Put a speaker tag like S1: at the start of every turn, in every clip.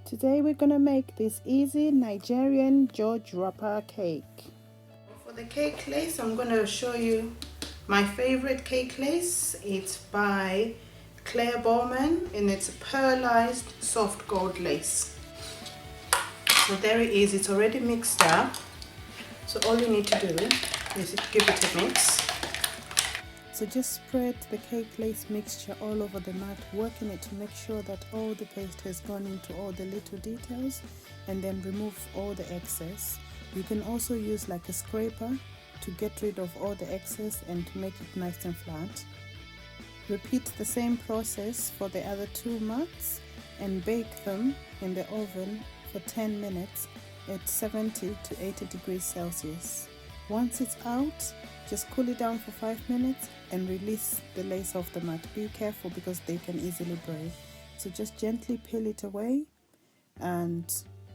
S1: Today we're gonna make this easy Nigerian George wrapper cake. For the cake lace, I'm gonna show you my favorite cake lace. It's by Claire Bowman and it's a pearlized soft gold lace. So very easy, it's already mixed up. So all you need to do is give it a mix. So just spread the cake lace mixture all over the mat, working it to make sure that all the paste has gone into all the little details, and then remove all the excess. You can also use like a scraper to get rid of all the excess and to make it nice and flat. Repeat the same process for the other two mats and bake them in the oven for 10 minutes at 70 to 80 degrees Celsius. Once it's out, just cool it down for 5 minutes and release the lace off the mat. Be careful because they can easily break. So just gently peel it away and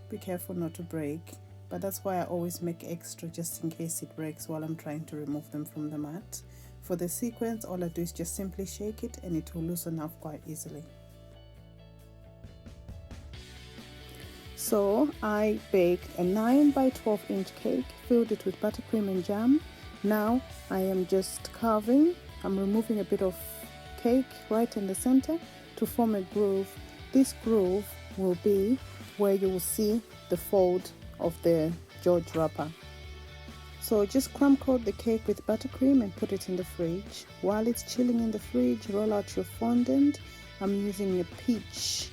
S1: be careful not to break. But that's why I always make extra just in case it breaks while I'm trying to remove them from the mat. For the sequence, all I do is just simply shake it and it will loosen up quite easily. So I baked a 9 by 12 inch cake, filled it with buttercream and jam. Now I am just carving. I'm removing a bit of cake right in the center to form a groove. This groove will be where you will see the fold of the George wrapper. So just crumb coat the cake with buttercream and put it in the fridge. While it's chilling in the fridge, roll out your fondant. I'm using a peach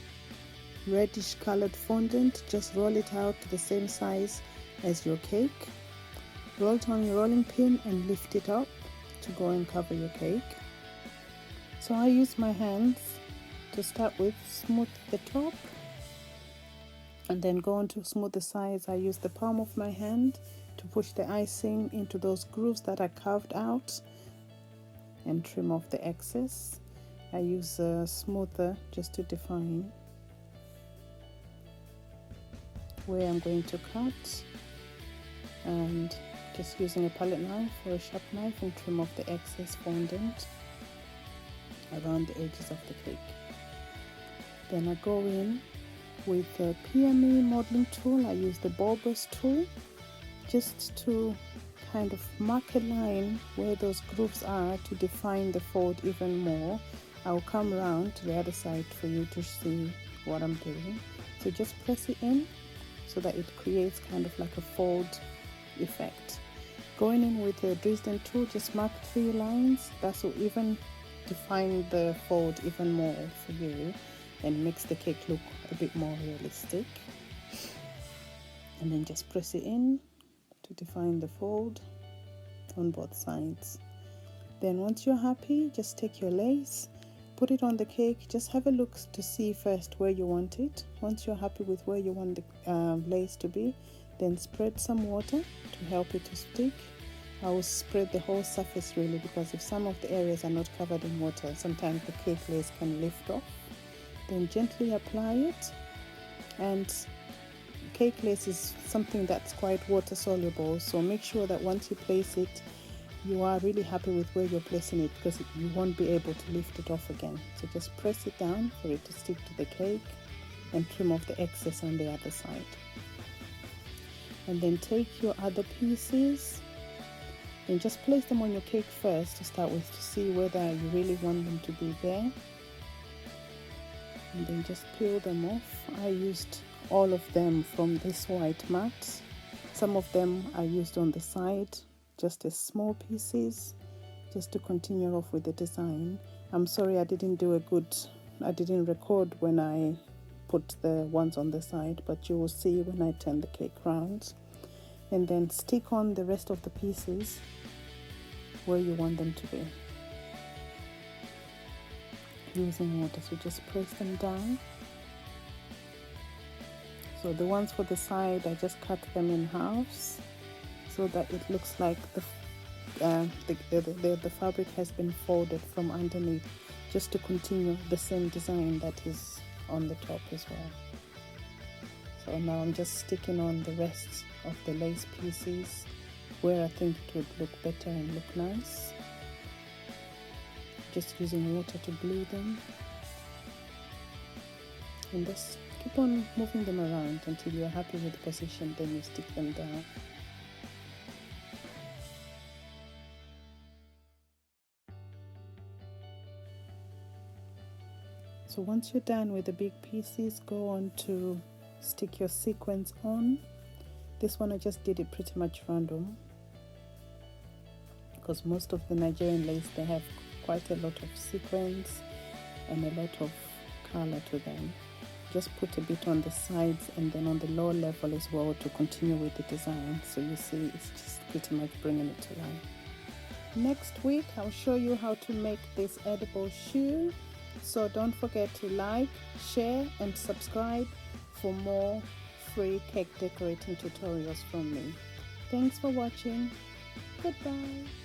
S1: reddish colored fondant. Just roll it out to the same size as your cake. Roll it on your rolling pin and lift it up to go and cover your cake. So I use my hands to start with, smooth the top and then go on to smooth the sides. I use the palm of my hand to push the icing into those grooves that I carved out and trim off the excess. I use a smoother just to define where I'm going to cut, and just using a palette knife or a sharp knife and trim off the excess fondant around the edges of the cake. Then I go in with the PME modeling tool. I use the bulbous tool just to kind of mark a line where those grooves are to define the fold even more. I'll come around to the other side for you to see what I'm doing. So just press it in so that it creates kind of like a fold effect. Going in with the Dresden tool, just mark 3 lines. That will even define the fold even more for you and makes the cake look a bit more realistic. And then just press it in to define the fold on both sides. Then once you're happy, just take your lace, put it on the cake. Just have a look to see first where you want it. Once you're happy with where you want the lace to be, then spread some water to help it to stick. I will spread the whole surface really, because if some of the areas are not covered in water, sometimes the cake lace can lift off. Then gently apply it, and cake lace is something that's quite water soluble, so make sure that once you place it, you are really happy with where you're placing it, because you won't be able to lift it off again. So just press it down for it to stick to the cake and trim off the excess on the other side. And then take your other pieces and just place them on your cake first to start with, to see whether you really want them to be there. And then just peel them off. I used all of them from this white mat. Some of them I used on the side, just as small pieces, just to continue off with the design. I'm sorry I didn't record when I put the ones on the side, but you will see when I turn the cake round. And then stick on the rest of the pieces where you want them to be using water. So just press them down. So the ones for the side, I just cut them in halves so that it looks like the fabric has been folded from underneath, just to continue the same design that is on the top as well. So now I'm just sticking on the rest of the lace pieces where I think it would look better and look nice. Just using water to glue them. In this keep on moving them around until you're happy with the position, then you stick them down. So once you're done with the big pieces, go on to stick your sequins on. This one I just did it pretty much random, because most of the Nigerian lace, they have quite a lot of sequins and a lot of color to them. Just put a bit on the sides and then on the lower level as well to continue with the design. So you see it's just pretty much bringing it to life. Next week I'll show you how to make this edible shoe. So don't forget to like, share and subscribe for more free cake decorating tutorials from me. Thanks for watching. Goodbye.